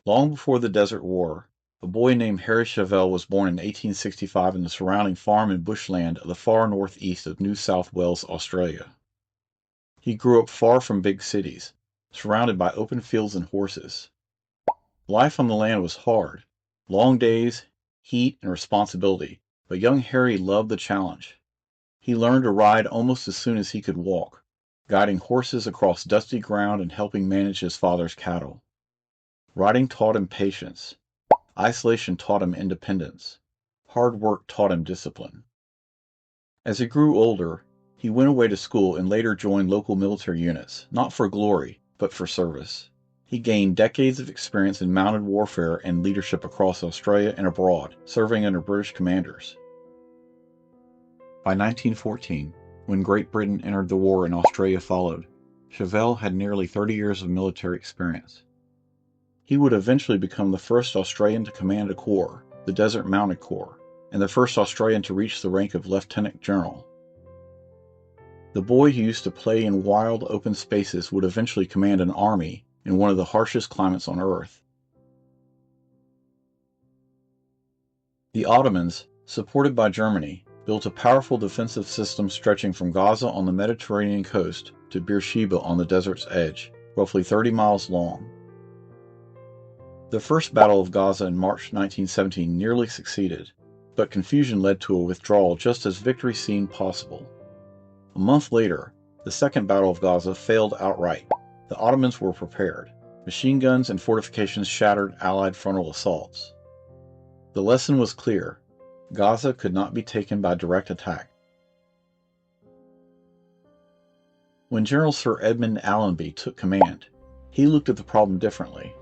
Long before the Desert War, a boy named Harry Chauvel was born in 1865 in the surrounding farm and bushland of the far northeast of New South Wales, Australia. He grew up far from big cities, surrounded by open fields and horses. Life on the land was hard, long days, heat, and responsibility, but young Harry loved the challenge. He learned to ride almost as soon as he could walk, guiding horses across dusty ground and helping manage his father's cattle. Riding taught him patience. Isolation taught him independence. Hard work taught him discipline. As he grew older, he went away to school and later joined local military units, not for glory, but for service. He gained decades of experience in mounted warfare and leadership across Australia and abroad, serving under British commanders. By 1914, when Great Britain entered the war and Australia followed, Chauvel had nearly 30 years of military experience. He would eventually become the first Australian to command a corps, the Desert Mounted Corps, and the first Australian to reach the rank of Lieutenant General. The boy who used to play in wild, open spaces would eventually command an army in one of the harshest climates on Earth. The Ottomans, supported by Germany, built a powerful defensive system stretching from Gaza on the Mediterranean coast to Beersheba on the desert's edge, roughly 30 miles long. The First Battle of Gaza in March 1917 nearly succeeded, but confusion led to a withdrawal just as victory seemed possible. A month later, the Second Battle of Gaza failed outright. The Ottomans were prepared. Machine guns and fortifications shattered Allied frontal assaults. The lesson was clear. Gaza could not be taken by direct attack. When General Sir Edmund Allenby took command, he looked at the problem differently.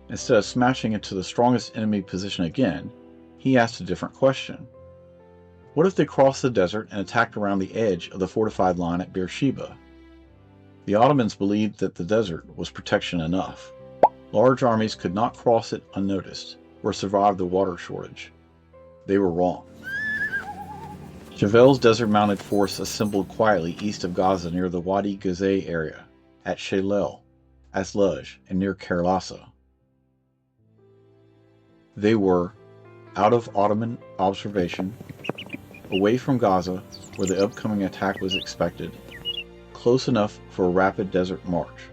Instead of smashing into the strongest enemy position again, he asked a different question. What if they crossed the desert and attacked around the edge of the fortified line at Beersheba? The Ottomans believed that the desert was protection enough. Large armies could not cross it unnoticed or survive the water shortage. They were wrong. Chauvel's desert-mounted force assembled quietly east of Gaza near the Wadi Gazeh area, at Shalel, Aslaj, and near Kerlasa. They were out of Ottoman observation, away from Gaza, where the upcoming attack was expected, close enough for a rapid desert march.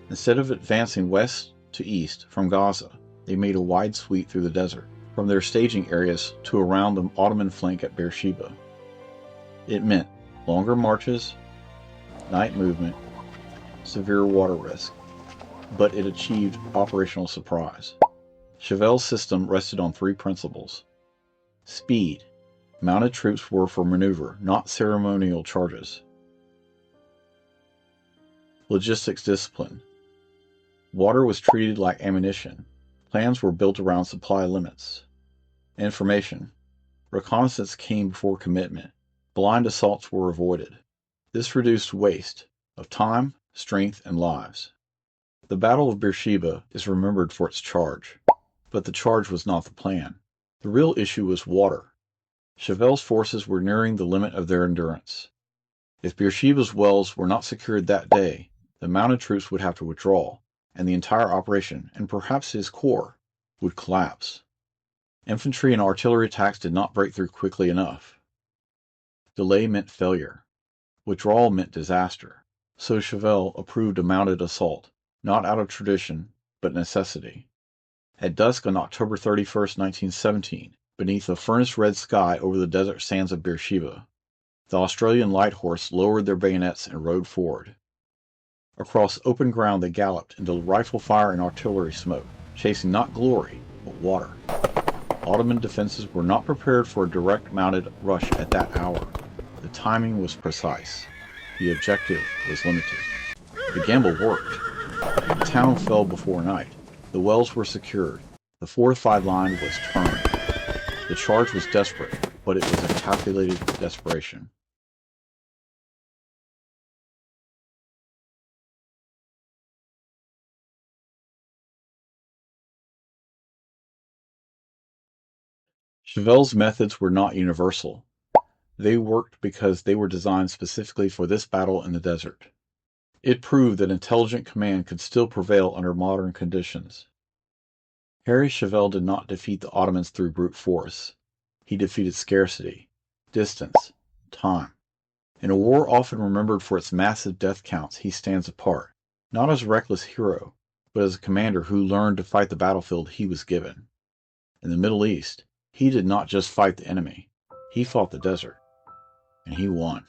Instead of advancing west to east from Gaza, they made a wide sweep through the desert, from their staging areas to around the Ottoman flank at Beersheba. It meant longer marches, night movement, severe water risk, but it achieved operational surprise. Chauvel's system rested on three principles. Speed. Mounted troops were for maneuver, not ceremonial charges. Logistics discipline. Water was treated like ammunition. Plans were built around supply limits. Information. Reconnaissance came before commitment. Blind assaults were avoided. This reduced waste of time, strength, and lives. The Battle of Beersheba is remembered for its charge. But the charge was not the plan. The real issue was water. Chauvel's forces were nearing the limit of their endurance. If Beersheba's wells were not secured that day, the mounted troops would have to withdraw, and the entire operation, and perhaps his corps, would collapse. Infantry and artillery attacks did not break through quickly enough. Delay meant failure. Withdrawal meant disaster. So Chauvel approved a mounted assault, not out of tradition, but necessity. At dusk on October 31, 1917, beneath a furnace-red sky over the desert sands of Beersheba, the Australian light horse lowered their bayonets and rode forward. Across open ground they galloped into rifle fire and artillery smoke, chasing not glory, but water. Ottoman defenses were not prepared for a direct mounted rush at that hour. The timing was precise. The objective was limited. The gamble worked. The town fell before night. The wells were secured. The fortified line was turned. The charge was desperate, but it was a calculated desperation. Chauvel's methods were not universal. They worked because they were designed specifically for this battle in the desert. It proved that intelligent command could still prevail under modern conditions. Harry Chauvel did not defeat the Ottomans through brute force. He defeated scarcity, distance, time. In a war often remembered for its massive death counts, he stands apart, not as a reckless hero, but as a commander who learned to fight the battlefield he was given. In the Middle East, he did not just fight the enemy, he fought the desert, and he won.